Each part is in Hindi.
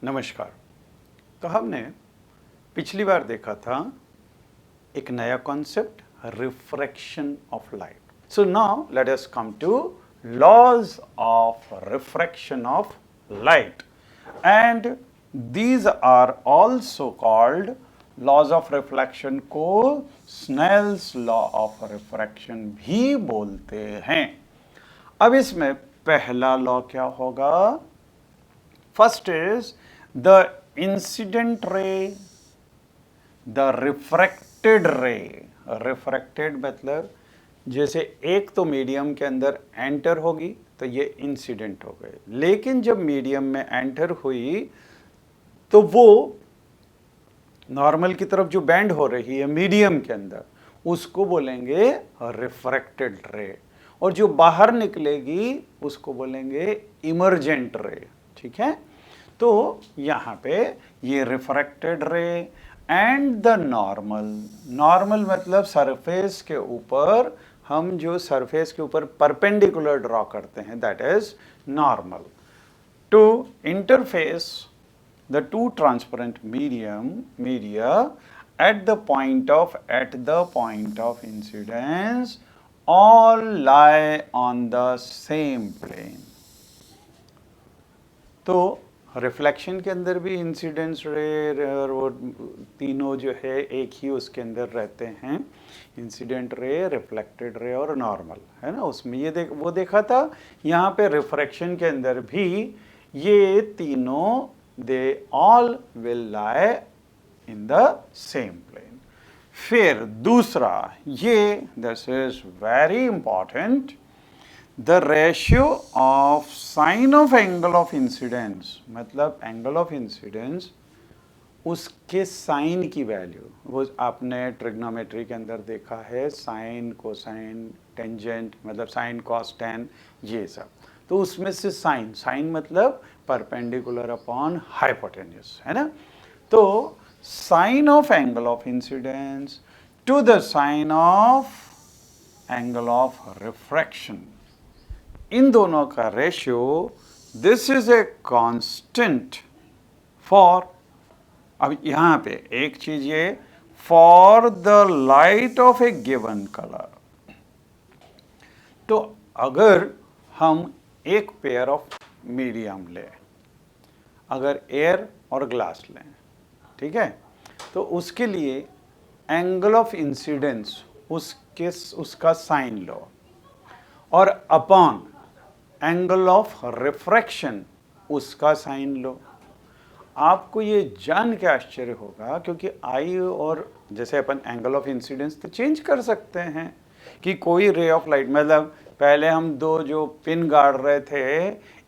नमस्कार। तो हमने पिछली बार देखा था एक नया concept, refraction of light. So now let us come to laws of refraction of light, and these are also called laws of reflection को स्नेल्स लॉ ऑफ रिफ्रैक्शन भी बोलते हैं। अब इसमें पहला लॉ क्या होगा? First is the incident ray, the refracted ray. Refracted मतलब जैसे एक तो मीडियम के अंदर एंटर होगी तो ये इंसिडेंट हो गए, लेकिन जब मीडियम में एंटर हुई तो वो नॉर्मल की तरफ जो बैंड हो रही है मीडियम के अंदर, उसको बोलेंगे रिफ्रैक्टेड रे, और जो बाहर निकलेगी उसको बोलेंगे इमर्जेंट रे। ठीक है, तो यहाँ पे ये रिफ्रैक्टेड रे एंड द नॉर्मल। नॉर्मल मतलब सरफेस के ऊपर, हम जो सरफेस के ऊपर परपेंडिकुलर ड्रॉ करते हैं, that is normal. To interface the two transparent media at the point of incidence all lie on the same plane। तो रिफ्लेक्शन के अंदर भी इंसिडेंस रे और वो तीनों जो है एक ही उसके अंदर रहते हैं, इंसिडेंट रे, रिफ्लेक्टेड रे और नॉर्मल, है ना। उसमें ये वो देखा था। यहाँ पे रिफ्रैक्शन के अंदर भी ये तीनों they all will lie in the same plane। फिर दूसरा, ये this is very important, the ratio of sine of angle of incidence, मतलब angle of incidence उसके साइन की वैल्यू, वो आपने ट्रिग्नोमेट्री के अंदर देखा है, साइन, कोसाइन, टेंजेंट, मतलब साइन कॉस टेन, ये सब। तो उसमें से साइन, साइन मतलब परपेंडिकुलर अपॉन हाइपोटेन्यूस, है ना। तो sine of angle of incidence to the sine of angle of refraction, इन दोनों का ratio, this is a constant for, अब यहां पे एक चीज ये, for the light of a given colour. तो अगर हम एक पेयर ऑफ मीडियम लें, अगर एयर और ग्लास लें, ठीक है, तो उसके लिए एंगल ऑफ इंसिडेंस उसका साइन लो, और अपॉन एंगल ऑफ रिफ्रैक्शन उसका साइन लो। आपको ये जान के आश्चर्य होगा, क्योंकि आई और जैसे अपन एंगल ऑफ इंसिडेंस तो चेंज कर सकते हैं कि कोई रे ऑफ लाइट, मतलब पहले हम दो जो पिन गाड़ रहे थे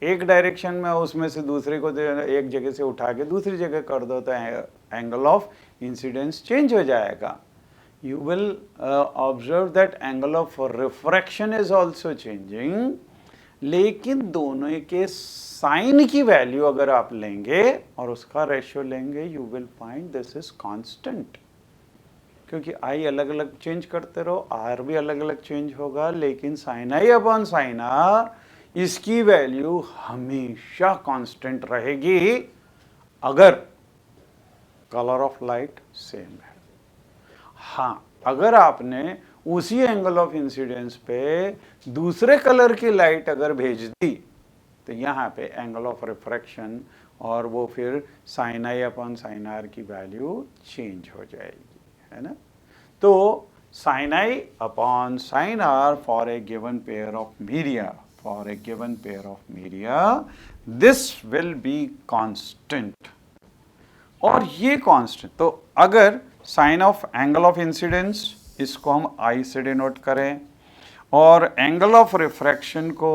एक डायरेक्शन में, उसमें से दूसरे को एक जगह से उठा के दूसरी जगह कर दो तो एंगल ऑफ इंसिडेंस चेंज हो जाएगा। You will observe that angle of refraction is also changing, लेकिन दोनों के साइन की वैल्यू अगर आप लेंगे और उसका रेशियो लेंगे, you will find this is constant. क्योंकि आई अलग अलग चेंज करते रहो, आर भी अलग अलग चेंज होगा, लेकिन sine i upon sine r, इसकी वैल्यू हमेशा कांस्टेंट रहेगी अगर कलर ऑफ लाइट सेम है। हाँ, अगर आपने उसी एंगल ऑफ इंसिडेंस पे दूसरे कलर की लाइट अगर भेज दी, तो यहाँ पे एंगल ऑफ रिफ्रैक्शन और वो फिर sine i upon sine r की वैल्यू चेंज हो जाएगी, है ना। तो sine i upon sine r for a given pair of media, for a given pair of media, this will be constant। और ये कांस्टेंट, तो अगर sine of angle of incidence इसको हम आई से डिनोट करें और एंगल ऑफ रिफ्रैक्शन को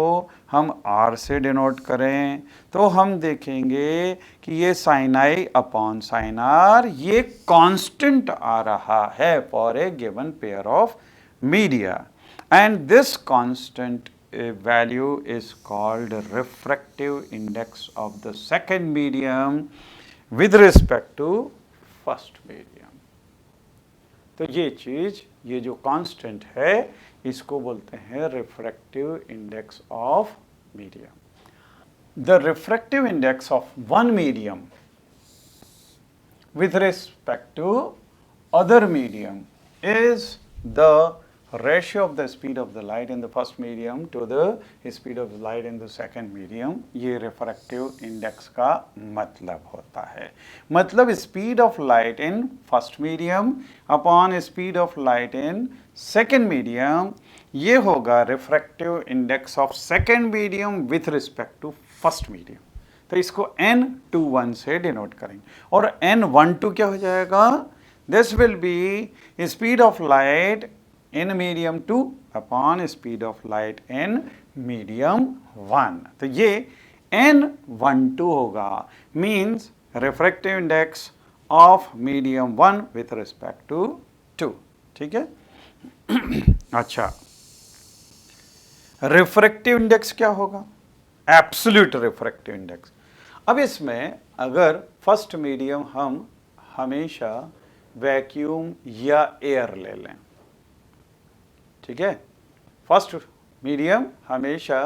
हम आर से डिनोट करें, तो हम देखेंगे कि ये sine i upon sine r ये कांस्टेंट आ रहा है for a given pair of media, and this constant value is called refractive index of the second medium with respect to first medium। तो ये चीज, ये जो कांस्टेंट है, इसको बोलते हैं refractive index of medium. The refractive index of one medium with respect to other medium is the ratio of the speed of the light in the first medium to the speed of the light in the second medium. ये refractive index का मतलब होता है. मतलब speed of light in first medium upon speed of light in second medium, ये होगा refractive index of second medium with respect to first medium. तो इसको n21 से डिनोट करेंगे. और n12 क्या हो जाएगा? This will be speed of light in medium 2 upon speed of light in medium 1. तो ये n12 होगा, means refractive index of medium 1 with respect to 2. ठीक है. अच्छा, रिफ्रैक्टिव इंडेक्स क्या होगा? Absolute refractive index. अब इसमें अगर फर्स्ट मीडियम हम हमेशा वैक्यूम या एयर ले लें, ठीक है, फर्स्ट मीडियम हमेशा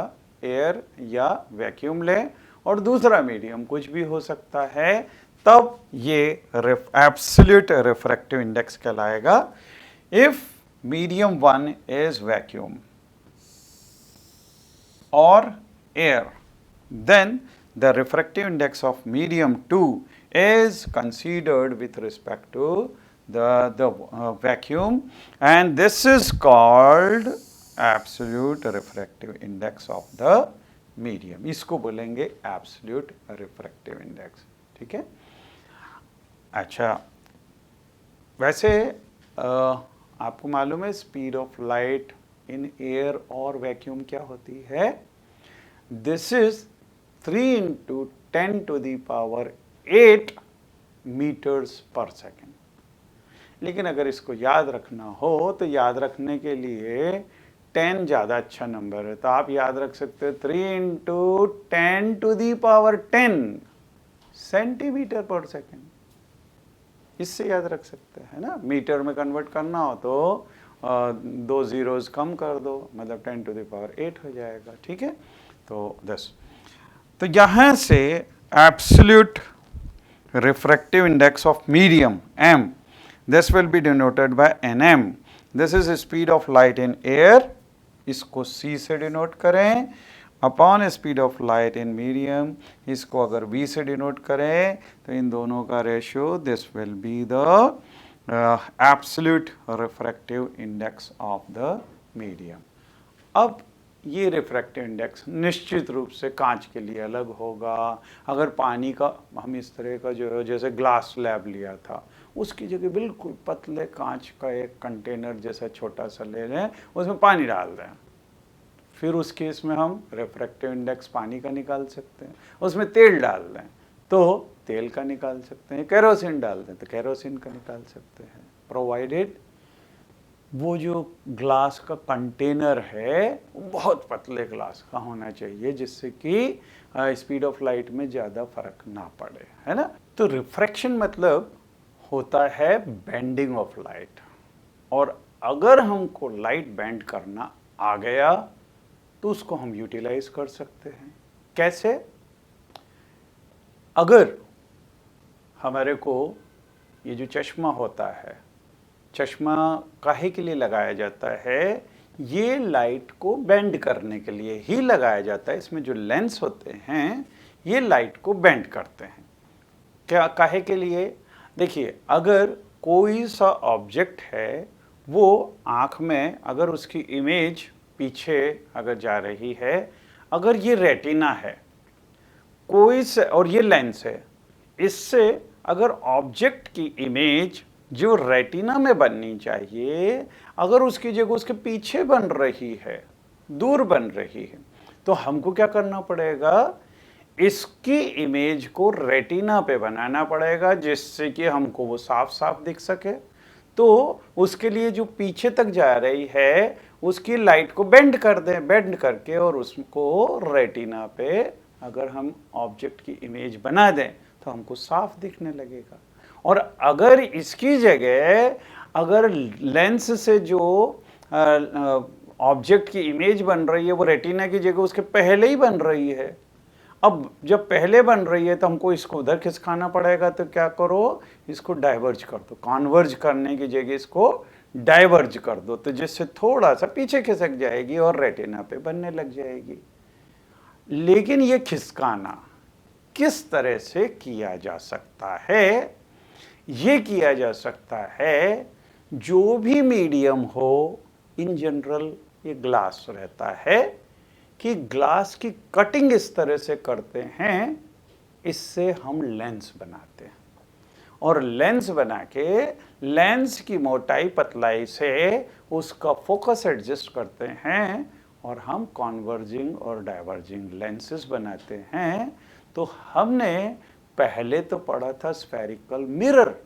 एयर या वैक्यूम लें और दूसरा मीडियम कुछ भी हो सकता है, तब ये एब्सोल्यूट रिफ्रैक्टिव इंडेक्स कहलाएगा. इफ मीडियम 1 इज वैक्यूम और air, then the refractive index of medium 2 is considered with respect to the vacuum, and this is called absolute refractive index of the medium. इसको बोलेंगे absolute refractive index. ठीक है. अच्छा, वैसे आपको मालूम है speed of light in air और वैक्यूम क्या होती है? This is 3 into 10 to the power 8 meters per second. लेकिन अगर इसको याद रखना हो तो याद रखने के लिए 10 ज़्यादा अच्छा नंबर है, तो आप याद रख सकते हो 3 into 10 to the power 10 centimetre पर सेकेंड. इससे याद रख सकते हैं ना. मीटर में कन्वर्ट करना हो तो 2 zeros कम कर दो, मतलब 10 to the power 8 हो जाएगा. ठीक है. तो यहां से absolute refractive index of medium m, this will B denoted by nm. This is speed of light in air, इसको c से डिनोट करें, upon speed of light in medium, इसको अगर v से डिनोट करें तो इन दोनों का ratio, this will be the absolute refractive index of the medium. अब ये रिफ्रैक्टिव इंडेक्स निश्चित रूप से कांच के लिए अलग होगा. अगर पानी का हम इस तरह का जो जैसे ग्लास स्लैब लिया था, उसकी जगह बिल्कुल पतले कांच का एक कंटेनर जैसा छोटा सा ले लें, उसमें पानी डाल दें, फिर उस केस में हम रिफ्रैक्टिव इंडेक्स पानी का निकाल सकते हैं. उसमें तेल डाल दें तो तेल का निकाल सकते हैं, केरोसिन डाल दें तो केरोसिन का निकाल सकते हैं, प्रोवाइडेड वो जो ग्लास का कंटेनर है बहुत पतले ग्लास का होना चाहिए, जिससे कि स्पीड ऑफ लाइट में ज़्यादा फर्क ना पड़े, है ना. तो रिफ्रैक्शन मतलब होता है बेंडिंग ऑफ लाइट, और अगर हमको लाइट बेंड करना आ गया तो उसको हम यूटिलाइज कर सकते हैं. कैसे? अगर हमारे को ये जो चश्मा होता है, चश्मा काहे के लिए लगाया जाता है? ये लाइट को बेंड करने के लिए ही लगाया जाता है. इसमें जो लेंस होते हैं ये लाइट को बेंड करते हैं. क्या काहे के लिए? देखिए, अगर कोई सा ऑब्जेक्ट है, वो आँख में अगर उसकी इमेज पीछे अगर जा रही है, अगर ये रेटिना है कोई से और ये लेंस है, इससे अगर ऑब्जेक्ट की इमेज जो रेटिना में बननी चाहिए, अगर उसकी जगह उसके पीछे बन रही है, दूर बन रही है, तो हमको क्या करना पड़ेगा? इसकी इमेज को रेटिना पे बनाना पड़ेगा, जिससे कि हमको वो साफ साफ दिख सके. तो उसके लिए जो पीछे तक जा रही है उसकी लाइट को बेंड कर दें, बेंड करके और उसको रेटिना पे अगर हम ऑब्जेक्ट की इमेज बना दें तो हमको साफ दिखने लगेगा. और अगर इसकी जगह अगर लेंस से जो ऑब्जेक्ट की इमेज बन रही है वो रेटिना की जगह उसके पहले ही बन रही है, अब जब पहले बन रही है तो हमको इसको उधर खिसकाना पड़ेगा, तो क्या करो, इसको डाइवर्ज कर दो, कॉन्वर्ज करने की जगह इसको डाइवर्ज कर दो, तो जिससे थोड़ा सा पीछे खिसक जाएगी और रेटिना पे बनने लग जाएगी। लेकिन ये खिसकाना किस तरह से किया जा सकता है? ये किया जा सकता है, जो भी मीडियम हो, इन जनरल ये ग्लास रहता है, कि ग्लास की कटिंग इस तरह से करते हैं, इससे हम लेंस बनाते हैं, और लेंस बना के लेंस की मोटाई पतलाई से उसका फोकस एडजस्ट करते हैं, और हम कॉन्वर्जिंग और डाइवर्जिंग लेंसेस बनाते हैं। तो हमने पहले तो पढ़ा था स्फेरिकल मिरर,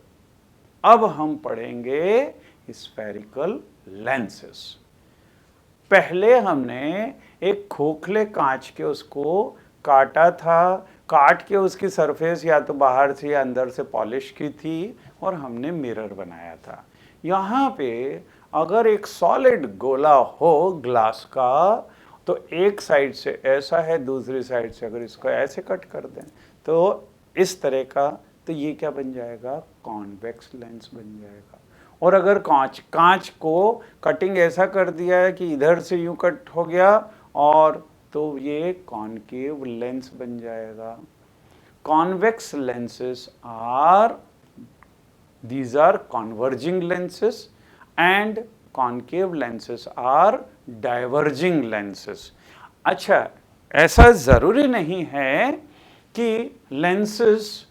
अब हम पढ़ेंगे स्फेरिकल लेंसेस। पहले हमने एक खोखले कांच के उसको काटा था, काट के उसकी सरफेस या तो बाहर से या अंदर से पॉलिश की थी, और हमने मिरर बनाया था। यहाँ पे अगर एक सॉलिड गोला हो ग्लास का, तो एक साइड से ऐसा है, दूसरी साइड से अगर इसको ऐसे कट कर दें तो इस तरह का, तो ये क्या बन जाएगा, कॉन्वेक्स लेंस बन जाएगा। और अगर कांच को कटिंग ऐसा कर दिया है कि इधर से यूं कट हो गया, और तो ये कॉनकेव लेंस बन जाएगा। Convex lenses are, these are converging lenses and concave lenses are diverging lenses। अच्छा, ऐसा ज़रूरी नहीं है कि लेंसेस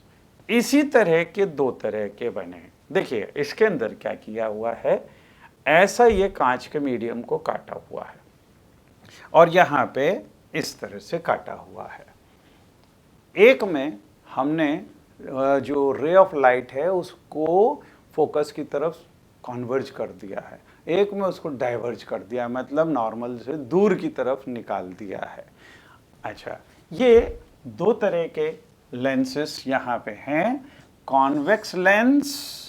इसी तरह के दो तरह के बने। देखिए इसके अंदर क्या किया हुआ है, ऐसा ये कांच के मीडियम को काटा हुआ है, और यहाँ पे इस तरह से काटा हुआ है। एक में हमने जो रे ऑफ लाइट है उसको फोकस की तरफ कन्वर्ज कर दिया है, एक में उसको डाइवर्ज कर दिया, मतलब नॉर्मल से दूर की तरफ निकाल दिया है। अच्छा, ये दो तरह के लेंसेस यहाँ पे हैं, कॉन्वेक्स लेंस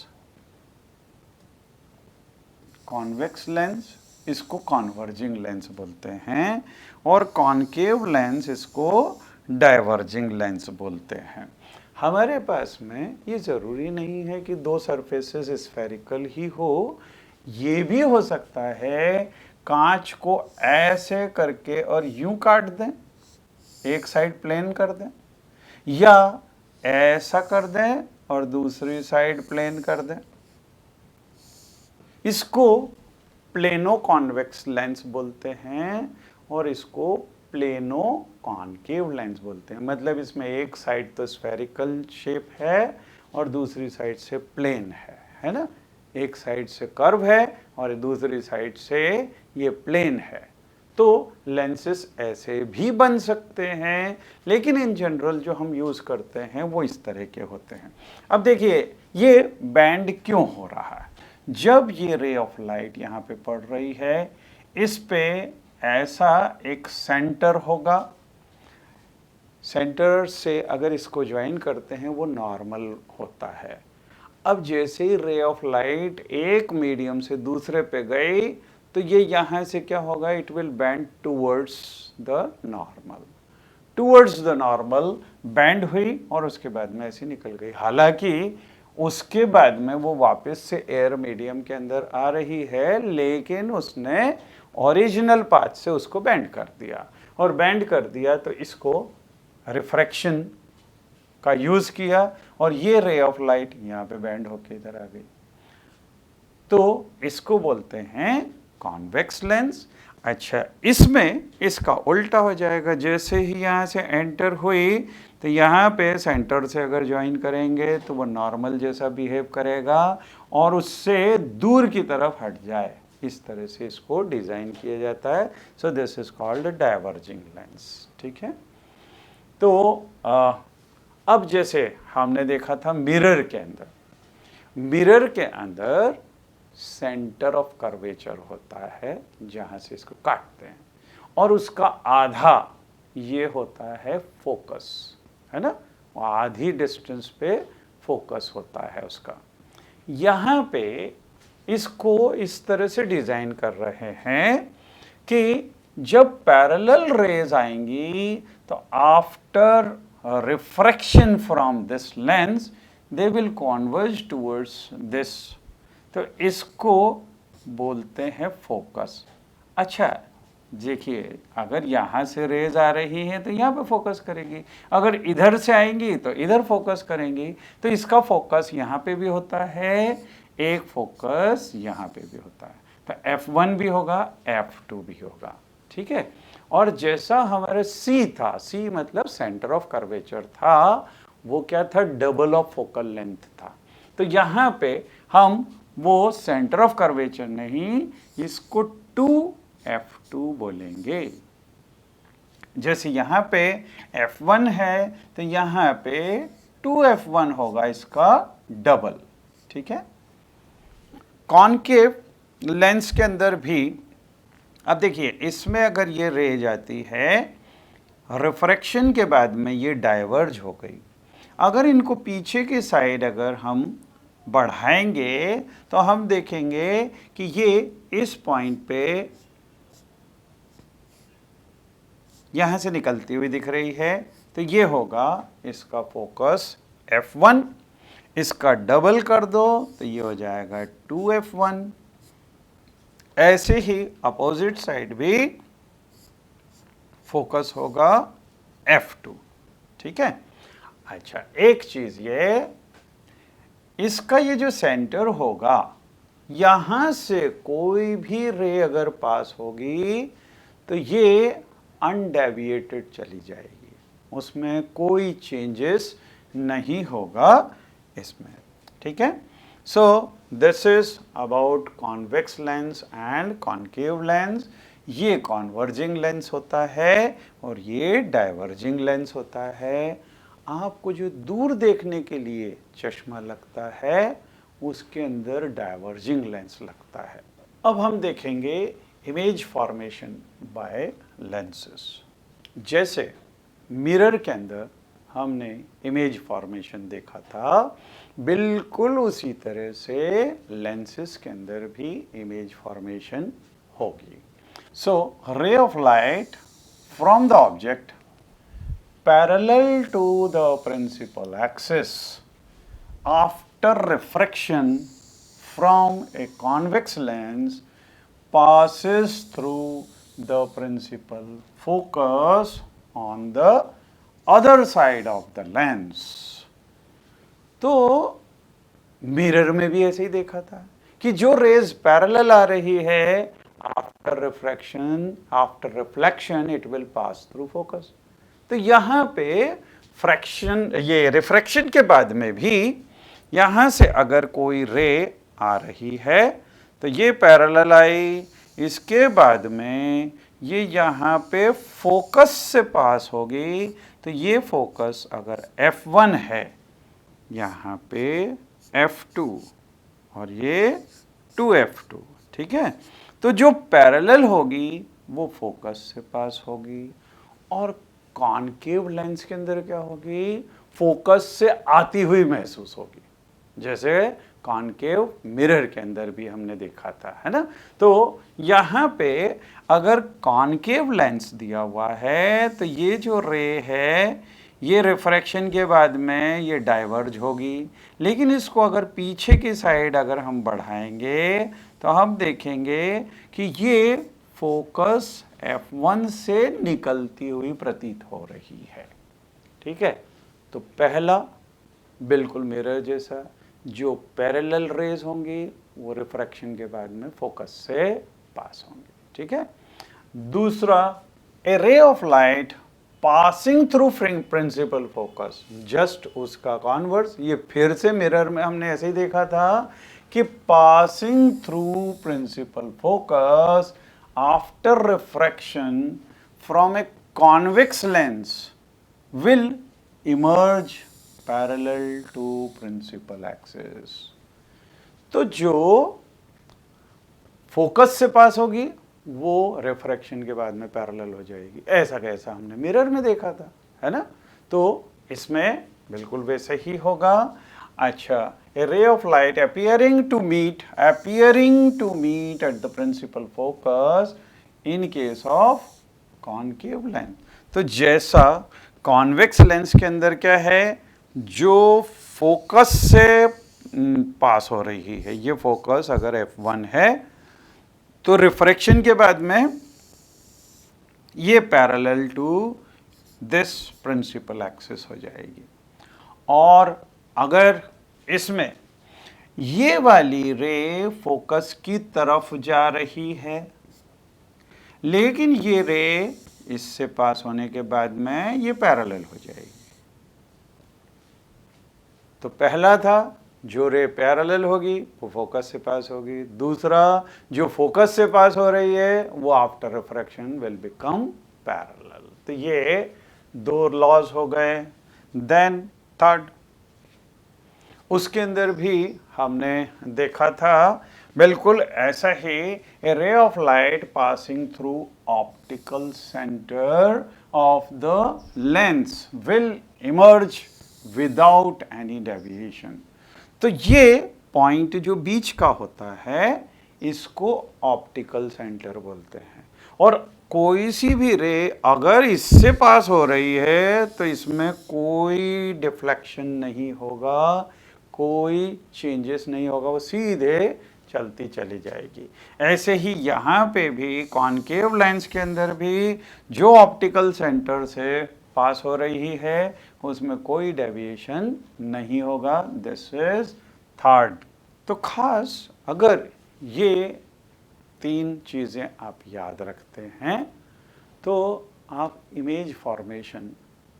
इसको कॉन्वर्जिंग लेंस बोलते हैं, और कॉनकेव लेंस इसको डाइवर्जिंग लेंस बोलते हैं। हमारे पास में ये ज़रूरी नहीं है कि दो सरफेसेस स्फेरिकल ही हो, ये भी हो सकता है कांच को ऐसे करके और यूं काट दें, एक साइड प्लेन कर दें, या ऐसा कर दें और दूसरी साइड प्लेन कर दें। इसको प्लेनो कॉन्वेक्स लेंस बोलते हैं, और इसको प्लेनो कॉनकेव लेंस बोलते हैं। मतलब इसमें एक साइड तो स्फेरिकल शेप है और दूसरी साइड से प्लेन है ना, एक साइड से कर्व है और दूसरी साइड से ये प्लेन है। तो लेंसेस ऐसे भी बन सकते हैं, लेकिन इन जनरल जो हम यूज़ करते हैं वो इस तरह के होते हैं। अब देखिए ये बैंड क्यों हो रहा है, जब ये रे ऑफ लाइट यहाँ पे पड़ रही है, इस पे ऐसा एक सेंटर होगा, सेंटर से अगर इसको ज्वाइन करते हैं वो नॉर्मल होता है। अब जैसे ही रे ऑफ लाइट एक मीडियम से दूसरे पे गई, तो ये यहाँ से क्या होगा, it will bend towards the normal, towards the normal bend हुई और उसके बाद में ऐसे निकल गई। हालांकि उसके बाद में वो वापस से एयर मीडियम के अंदर आ रही है, लेकिन उसने ओरिजिनल पाथ से उसको बेंड कर दिया, और बेंड कर दिया तो इसको रिफ्रैक्शन का यूज़ किया, और ये रे ऑफ लाइट यहाँ पे बेंड होके इधर आ गई। तो इसको बोलते हैं कॉन्वेक्स लेंस। अच्छा, इसमें इसका उल्टा हो जाएगा, जैसे ही यहाँ से एंटर हुई तो यहाँ पे सेंटर से अगर ज्वाइन करेंगे तो वो नॉर्मल जैसा बिहेव करेगा और उससे दूर की तरफ हट जाए, इस तरह से इसको डिज़ाइन किया जाता है। So this is called diverging lens. ठीक है, तो अब जैसे हमने देखा था मिरर के अंदर सेंटर ऑफ कर्वेचर होता है जहाँ से इसको काटते हैं, और उसका आधा ये होता है फोकस, है ना, आधी डिस्टेंस पे फोकस होता है उसका। यहाँ पे इसको इस तरह से डिज़ाइन कर रहे हैं कि जब पैरेलल रेज आएंगी तो after refraction from this lens they will converge towards this, तो इसको बोलते हैं फोकस। अच्छा देखिए, अगर यहाँ से रेज आ रही है तो यहाँ पे फोकस करेगी, अगर इधर से आएंगी तो इधर फोकस करेंगी, तो इसका फोकस यहाँ पे भी होता है, एक फोकस यहाँ पे भी होता है, तो F1 भी होगा, F2 भी होगा, ठीक है। और जैसा हमारे C था, C मतलब सेंटर ऑफ कर्वेचर था, वो क्या था, डबल ऑफ फोकल लेंथ था, तो यहाँ पे हम वो सेंटर ऑफ कर्वेचर नहीं, इसको 2F2 बोलेंगे। जैसे यहाँ पे F1 है तो यहाँ पे 2F1 होगा, इसका डबल, ठीक है। कॉनकेव लेंस के अंदर भी अब देखिए, इसमें अगर ये रे जाती है, रिफ्रैक्शन के बाद में ये डाइवर्ज हो गई, अगर इनको पीछे की साइड अगर हम बढ़ाएंगे तो हम देखेंगे कि ये इस पॉइंट पे यहां से निकलती हुई दिख रही है, तो ये होगा इसका फोकस F1, इसका डबल कर दो तो ये हो जाएगा 2F1। ऐसे ही अपोजिट साइड भी फोकस होगा F2, ठीक है। अच्छा, एक चीज ये, इसका ये जो सेंटर होगा, यहां से कोई भी रे अगर पास होगी तो ये अनडेविएटेड चली जाएगी, उसमें कोई चेंजेस नहीं होगा इसमें, ठीक है। So this is about convex lens and concave lens. ये कॉन्वर्जिंग लेंस होता है और ये डाइवर्जिंग लेंस होता है। आपको जो दूर देखने के लिए चश्मा लगता है उसके अंदर डाइवर्जिंग लेंस लगता है। अब हम देखेंगे इमेज फॉर्मेशन बाय लेंसेस। जैसे मिरर के अंदर हमने इमेज फॉर्मेशन देखा था, बिल्कुल उसी तरह से लेंसेस के अंदर भी इमेज फॉर्मेशन होगी। So ray of light from the object parallel to the principal axis after refraction from a convex lens passes through the principal focus on the other side of the lens। तो मिरर में भी ऐसे ही देखा था कि जो रेज पैरेलल आ रही है, after reflection it will pass through focus. तो यहाँ पे फ्रैक्शन, ये रिफ्रैक्शन के बाद में भी यहाँ से अगर कोई रे आ रही है तो ये पैरेलल आई, इसके बाद में ये यहाँ पे फोकस से पास होगी, तो ये फोकस अगर F1 है, यहाँ पे F2 और ये 2F2, ठीक है। तो जो पैरेलल होगी वो फोकस से पास होगी, और कॉनकेव लेंस के अंदर क्या होगी, फोकस से आती हुई महसूस होगी, जैसे कॉनकेव मिरर के अंदर भी हमने देखा था, है ना। तो यहाँ पे अगर कॉनकेव लेंस दिया हुआ है तो ये जो रे है ये रिफ्रैक्शन के बाद में ये डाइवर्ज होगी, लेकिन इसको अगर पीछे की साइड अगर हम बढ़ाएंगे तो हम देखेंगे कि ये फोकस F1 से निकलती हुई प्रतीत हो रही है, ठीक है। तो पहला बिल्कुल मिरर जैसा, जो पैरेलल रेज होंगी वो रिफ्रैक्शन के बाद में फोकस से पास होंगे, ठीक है। दूसरा, a ray of light passing through principal focus, just उसका कॉन्वर्स, ये फिर से मिरर में हमने ऐसे ही देखा था कि passing through principal focus after refraction from a convex lens will emerge parallel to principal axis। तो जो फोकस से पास होगी वो रिफ्रैक्शन के बाद में पैरेलल हो जाएगी, ऐसा कैसा हमने मिरर में देखा था, है ना। तो इसमें बिल्कुल वैसे ही होगा। अच्छा, a ray of light appearing to meet at the principal focus in case of concave lens. तो जैसा कॉन्वेक्स लेंस के अंदर क्या है, जो फोकस से पास हो रही है, ये फोकस अगर F1 है तो रिफ्रैक्शन के बाद में ये parallel to this principal axis हो जाएगी। और अगर इसमें ये वाली रे फोकस की तरफ जा रही है, लेकिन ये रे इससे पास होने के बाद में ये पैरेलल हो जाएगी। तो पहला था जो रे पैरेलल होगी वो फोकस से पास होगी, दूसरा जो फोकस से पास हो रही है वो after refraction will become parallel. तो ये दो लॉज हो गए। देन थर्ड, उसके अंदर भी हमने देखा था बिल्कुल ऐसा ही, a ray of light passing through optical centre of the lens will emerge without any deviation. तो ये पॉइंट जो बीच का होता है इसको ऑप्टिकल सेंटर बोलते हैं। और कोई सी भी रे अगर इससे पास हो रही है तो इसमें कोई डिफ्लेक्शन नहीं होगा, कोई चेंजेस नहीं होगा, वो सीधे चलती चली जाएगी। ऐसे ही यहाँ पे भी कॉनकेव लेंस के अंदर भी जो ऑप्टिकल सेंटर से पास हो रही है उसमें कोई डेविएशन नहीं होगा। This is third. तो खास अगर ये तीन चीज़ें आप याद रखते हैं तो आप इमेज फॉर्मेशन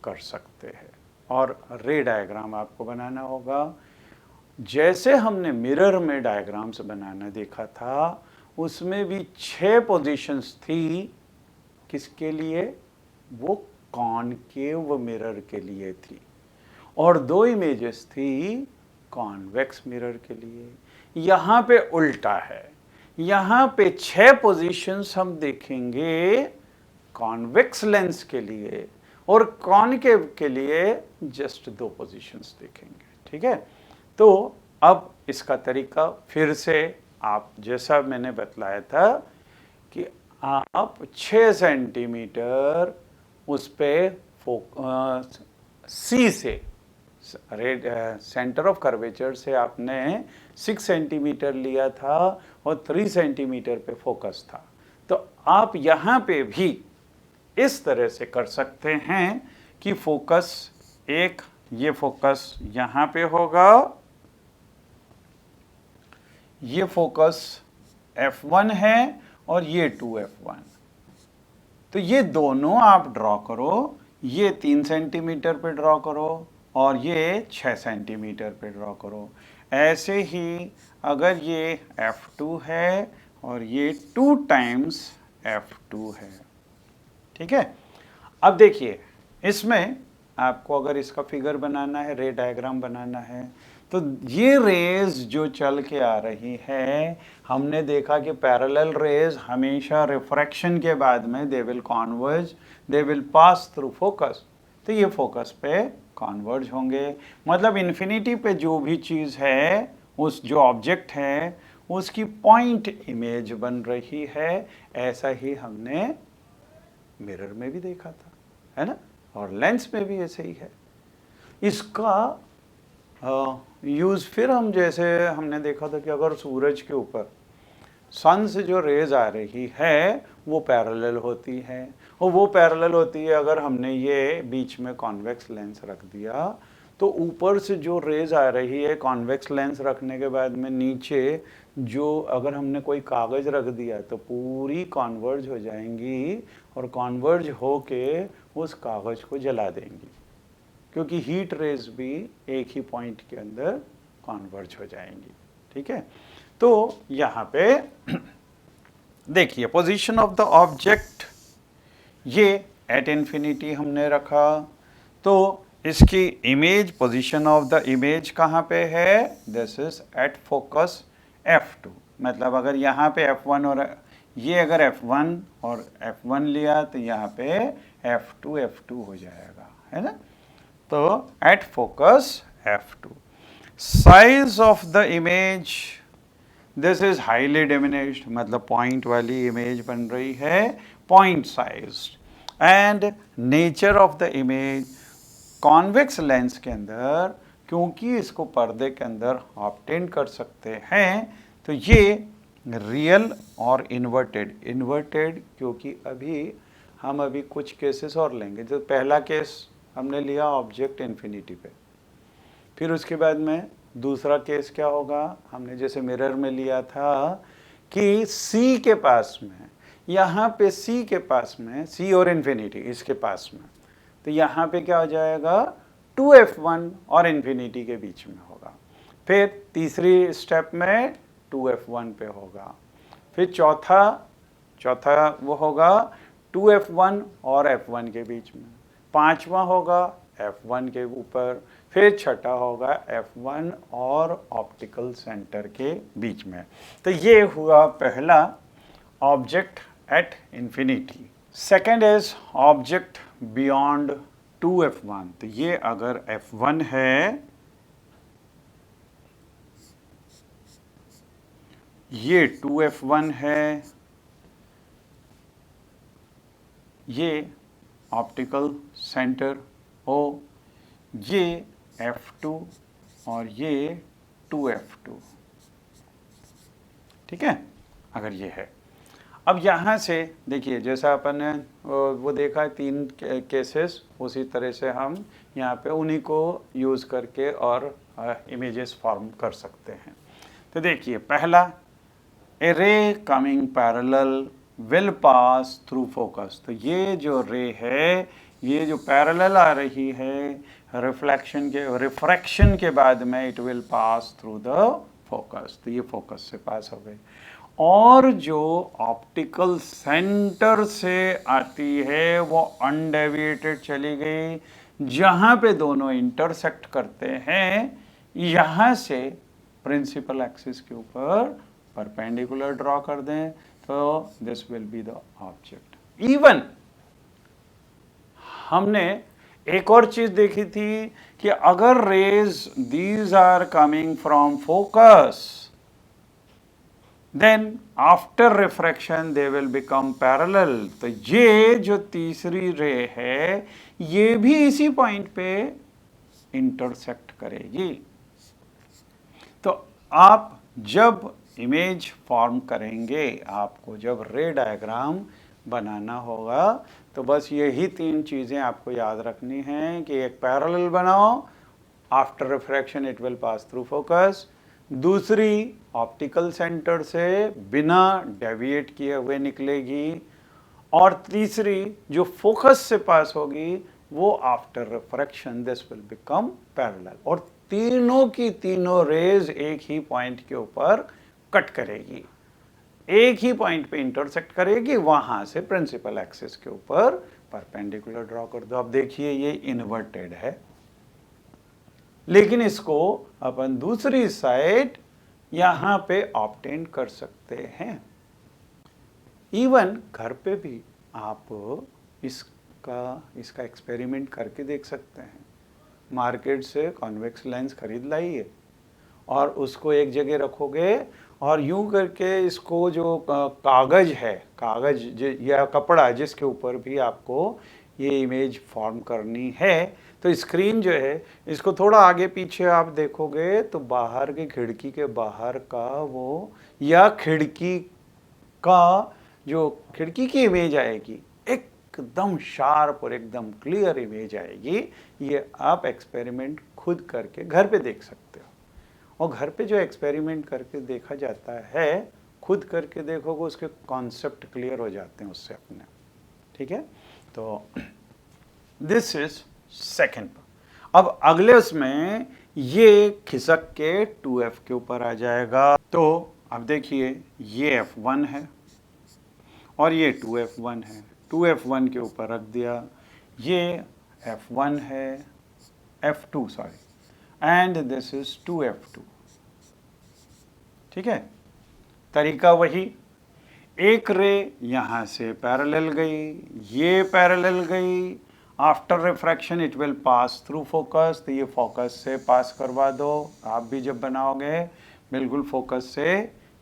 कर सकते हैं। और रे डायग्राम आपको बनाना होगा जैसे हमने मिरर में डायग्राम्स बनाना देखा था, उसमें भी 6 पोजीशंस थी। किसके लिए? वो कॉनकेव मिरर के लिए थी। और 2 इमेजेस थी कॉन्वेक्स मिरर के लिए। यहाँ पे उल्टा है, यहाँ पे 6 पोजीशंस हम देखेंगे कॉन्वेक्स लेंस के लिए और कॉनकेव के लिए जस्ट 2 पोजीशंस देखेंगे। ठीक है, तो अब इसका तरीका फिर से आप जैसा मैंने बतलाया था कि आप 6 सेंटीमीटर उस पे सी से सेंटर ऑफ कर्वेचर से आपने 6 सेंटीमीटर लिया था और 3 सेंटीमीटर पे फोकस था। तो आप यहाँ पे भी इस तरह से कर सकते हैं कि फोकस एक, ये फोकस यहाँ पे होगा, ये फोकस F1 है और ये 2F1। तो ये दोनों आप ड्रॉ करो, ये 3 सेंटीमीटर पे ड्रॉ करो और ये 6 सेंटीमीटर पे ड्रॉ करो। ऐसे ही अगर ये F2 है और ये 2 टाइम्स F2 है। ठीक है, अब देखिए इसमें आपको अगर इसका फिगर बनाना है, रे डायग्राम बनाना है, तो ये रेज जो चल के आ रही है, हमने देखा कि पैरेलल रेज हमेशा रिफ्रैक्शन के बाद में they will converge, they will pass through focus. तो ये फोकस पे कॉन्वर्ज होंगे, मतलब इन्फिनिटी पे जो भी चीज़ है, उस जो ऑब्जेक्ट है उसकी पॉइंट इमेज बन रही है। ऐसा ही हमने मिरर में भी देखा था, है ना, और लेंस में भी ऐसे ही है। इसका यूज़ फिर हम जैसे हमने देखा था कि अगर सूरज के ऊपर सन से जो रेज आ रही है वो पैरेलल होती है, और वो पैरेलल होती है अगर हमने ये बीच में कॉन्वेक्स लेंस रख दिया तो ऊपर से जो रेज आ रही है कॉन्वेक्स लेंस रखने के बाद में नीचे जो अगर हमने कोई कागज़ रख दिया तो पूरी कॉन्वर्ज हो जाएंगी और कॉन्वर्ज होके उस कागज़ को जला देंगी, क्योंकि हीट रेज भी एक ही पॉइंट के अंदर कॉन्वर्ज हो जाएंगी। ठीक है, तो यहाँ पे देखिए पोजीशन ऑफ द ऑब्जेक्ट, ये एट इन्फिनिटी हमने रखा, तो इसकी image, position of the image कहाँ पे है? This is at focus F2। मतलब अगर यहाँ पे F1 और ये अगर F1 और F1 लिया तो यहाँ पे F2 हो जाएगा, है ना। तो at focus F2, size of the image, this is highly diminished, मतलब पॉइंट वाली इमेज बन रही है, point sized. And nature of the image, convex lens के अंदर क्योंकि इसको पर्दे के अंदर ऑब्टेन कर सकते हैं, तो ये रियल और इन्वर्टेड, इन्वर्टेड क्योंकि हम अभी कुछ केसेस और लेंगे। जो पहला केस हमने लिया ऑब्जेक्ट इन्फिनिटी पे, फिर उसके बाद में दूसरा केस क्या होगा, हमने जैसे मिरर में लिया था कि सी के पास में, यहाँ पे सी के पास में, सी और इन्फिनिटी इसके पास में, तो यहाँ पे क्या हो जाएगा 2f1 और इन्फिनिटी के बीच में होगा। फिर तीसरी स्टेप में 2f1 पे होगा। फिर चौथा वो होगा 2f1 और f1 के बीच में। पांचवा होगा f1 के ऊपर। फिर छठा होगा f1 और ऑप्टिकल सेंटर के बीच में। तो ये हुआ पहला object at infinity. Second is object beyond 2f1। तो ये अगर f1 है, ये 2f1 है, ये ऑप्टिकल सेंटर हो, ये f2 और ये 2f2, ठीक है, अगर ये है। अब यहाँ से देखिए जैसा अपन ने वो देखा है 3 केसेस, उसी तरह से हम यहाँ पे उन्हीं को यूज़ करके और इमेजेस फॉर्म कर सकते हैं। तो देखिए पहला, ए ray coming parallel will pass through focus. तो ये जो रे है, ये जो पैरेलल आ रही है, रिफ्रैक्शन के बाद में it will pass through the focus. तो ये फोकस से पास हो गई। और जो ऑप्टिकल सेंटर से आती है वो अनडेविएटेड चली गई, जहाँ पे दोनों इंटरसेक्ट करते हैं, यहाँ से प्रिंसिपल एक्सिस के ऊपर परपेंडिकुलर ड्रॉ कर दें, तो this will be the object. Even हमने एक और चीज देखी थी कि अगर rays these are coming from focus, then after refraction they will become parallel. तो ये जो तीसरी रे है, ये भी इसी पॉइंट पे इंटरसेक्ट करेगी। तो आप जब इमेज फॉर्म करेंगे, आपको जब रे डायग्राम बनाना होगा, तो बस यही 3 चीज़ें आपको याद रखनी हैं कि एक पैरेलल बनाओ, after refraction it will pass through focus, दूसरी ऑप्टिकल सेंटर से बिना डेविएट किए हुए निकलेगी, और तीसरी जो फोकस से पास होगी वो after refraction this will become parallel. और तीनों की तीनों रेज एक ही पॉइंट के ऊपर कट करेगी, एक ही पॉइंट पे इंटरसेक्ट करेगी, वहां से प्रिंसिपल एक्सिस के ऊपर परपेंडिकुलर ड्रॉ कर दो। अब देखिए ये इन्वर्टेड है, लेकिन इसको अपन दूसरी साइड यहां पे ऑब्टेन कर सकते हैं। इवन घर पे भी आप इसका एक्सपेरिमेंट करके देख सकते हैं। मार्केट से कॉन्वेक्स लेंस खरीद लाइए और उसको एक जगह रखोगे, और यूं करके इसको जो कागज है, कागज या कपड़ा जिसके ऊपर भी आपको ये इमेज फॉर्म करनी है, तो स्क्रीन जो है इसको थोड़ा आगे पीछे आप देखोगे तो बाहर की खिड़की के बाहर का वो, या खिड़की का जो खिड़की की इमेज आएगी, एकदम शार्प और एकदम क्लियर इमेज आएगी। ये आप एक्सपेरिमेंट खुद करके घर पे देख सकते हो। और घर पे जो एक्सपेरिमेंट करके देखा जाता है, खुद करके देखोगे उसके कॉन्सेप्ट क्लियर हो जाते हैं उससे अपने, ठीक है। तो दिस इज सेकेंड। अब अगले उसमें ये खिसक के 2f के ऊपर आ जाएगा। तो अब देखिए ये f1 है और ये 2f1 है, 2f1 के ऊपर रख दिया, ये f1 है, f2 sorry, and this is 2f2, ठीक है। तरीका वही, एक रे यहां से पैरेलल गई, ये पैरेलल गई, after refraction it will pass through focus, तो ये फोकस से पास करवा दो। आप भी जब बनाओगे बिल्कुल फोकस से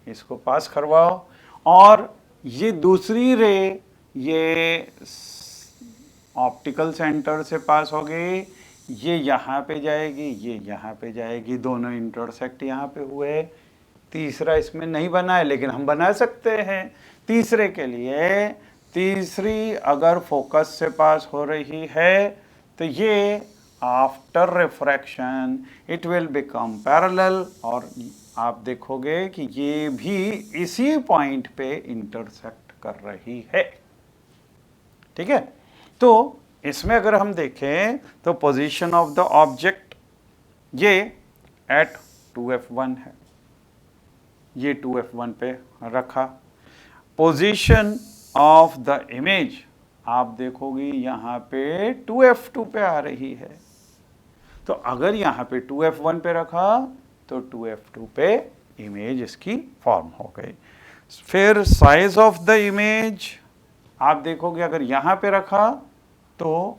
इसको पास करवाओ, और ये दूसरी रे ये ऑप्टिकल सेंटर से पास हो गई, ये यहाँ पे जाएगी, ये यहाँ पे जाएगी, दोनों इंटरसेक्ट यहाँ पे हुए। तीसरा इसमें नहीं बना है लेकिन हम बना सकते हैं तीसरे के लिए। तीसरी अगर फोकस से पास हो रही है तो ये after refraction it will become parallel, और आप देखोगे कि ये भी इसी पॉइंट पे इंटरसेक्ट कर रही है। ठीक है, तो इसमें अगर हम देखें तो पोजीशन ऑफ द ऑब्जेक्ट ये एट 2f1 है, ये 2f1 पे रखा। पोजीशन ऑफ द इमेज आप देखोगे यहाँ पे 2f2 पे आ रही है, तो अगर यहाँ पे 2f1 पे रखा तो 2f2 पे इमेज इसकी फॉर्म हो गई। फिर साइज ऑफ द इमेज आप देखोगे अगर यहाँ पे रखा तो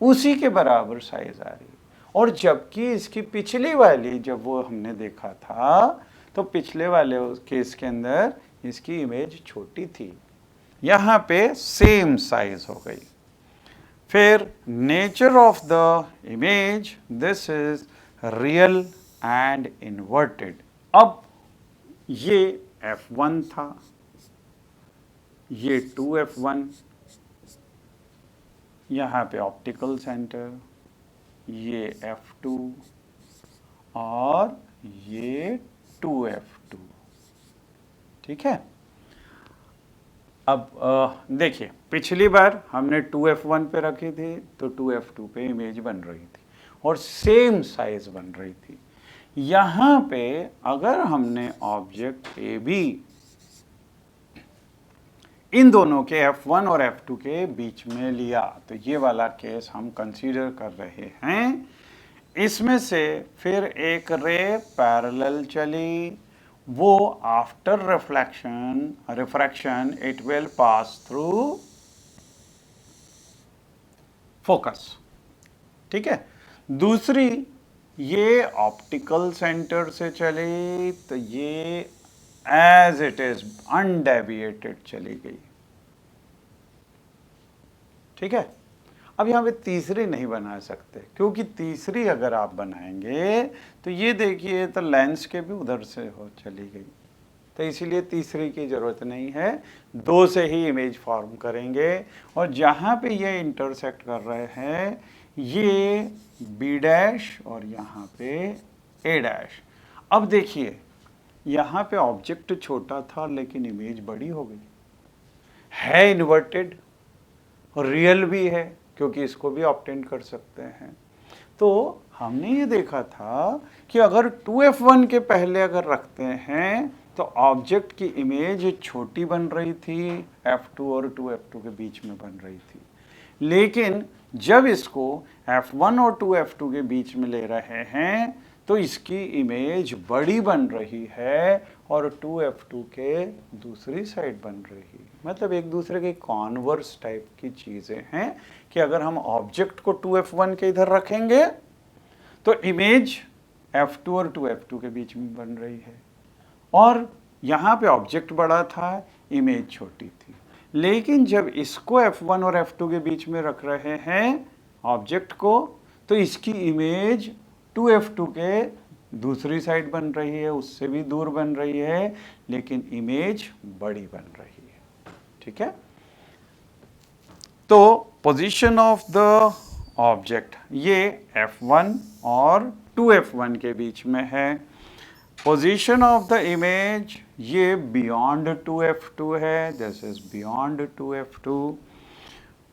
उसी के बराबर साइज आ रही, और जबकि इसकी पिछली वाली जब वो हमने देखा था तो पिछले वाले केस के अंदर इसकी इमेज छोटी थी, यहाँ पे सेम साइज हो गई। फिर nature of the image, this is real and inverted. अब ये f1 था, ये 2f1, यहाँ पे ऑप्टिकल सेंटर, ये f2 और ये 2f2। ठीक है, अब देखिए पिछली बार हमने 2f1 पे रखी थी तो 2f2 पे इमेज बन रही थी और सेम साइज बन रही थी। यहाँ पे अगर हमने ऑब्जेक्ट ए बी इन दोनों के f1 और f2 के बीच में लिया तो ये वाला केस हम कंसीडर कर रहे हैं। इसमें से फिर एक रे पैरेलल चली, वो after refraction it will pass through focus. ठीक है, दूसरी ये ऑप्टिकल सेंटर से चली तो ये एज इट इज अनडेविएटेड चली गई। ठीक है, अब यहाँ पे तीसरी नहीं बना सकते, क्योंकि तीसरी अगर आप बनाएंगे तो ये देखिए तो लेंस के भी उधर से हो चली गई, तो इसीलिए तीसरी की ज़रूरत नहीं है, दो से ही इमेज फॉर्म करेंगे। और जहाँ पे ये इंटरसेक्ट कर रहे हैं ये बी डैश और यहाँ पे ए डैश। अब देखिए यहाँ पे ऑब्जेक्ट छोटा था लेकिन इमेज बड़ी हो गई, है इन्वर्टेड, रियल भी है क्योंकि इसको भी ऑब्टेन कर सकते हैं। तो हमने ये देखा था कि अगर 2f1 के पहले अगर रखते हैं तो ऑब्जेक्ट की इमेज छोटी बन रही थी, f2 और 2f2 के बीच में बन रही थी, लेकिन जब इसको f1 और 2f2 के बीच में ले रहे हैं तो इसकी इमेज बड़ी बन रही है और 2f2 के दूसरी साइड बन रही है। मतलब एक दूसरे के कॉन्वर्स टाइप की चीज़ें हैं कि अगर हम ऑब्जेक्ट को 2f1 के इधर रखेंगे तो इमेज f2 और 2f2 के बीच में बन रही है, और यहाँ पे ऑब्जेक्ट बड़ा था, इमेज छोटी थी। लेकिन जब इसको f1 और f2 के बीच में रख रहे हैं ऑब्जेक्ट को, तो इसकी इमेज 2f2 के दूसरी साइड बन रही है, उससे भी दूर बन रही है, लेकिन इमेज बड़ी बन रही है। ठीक है, तो पोजीशन ऑफ द ऑब्जेक्ट ये f1 और 2f1 के बीच में है। पोजीशन ऑफ द इमेज ये बियॉन्ड 2f2 है, this is beyond 2f2।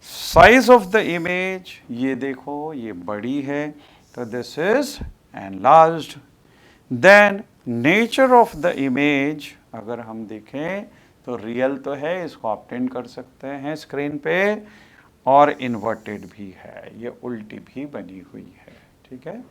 Size of the image ये देखो ये बड़ी है, तो this is enlarged. Then nature of the image अगर हम देखें तो रियल तो है, इसको ऑब्टेन कर सकते हैं स्क्रीन पे, और इन्वर्टेड भी है, ये उल्टी भी बनी हुई है। ठीक है।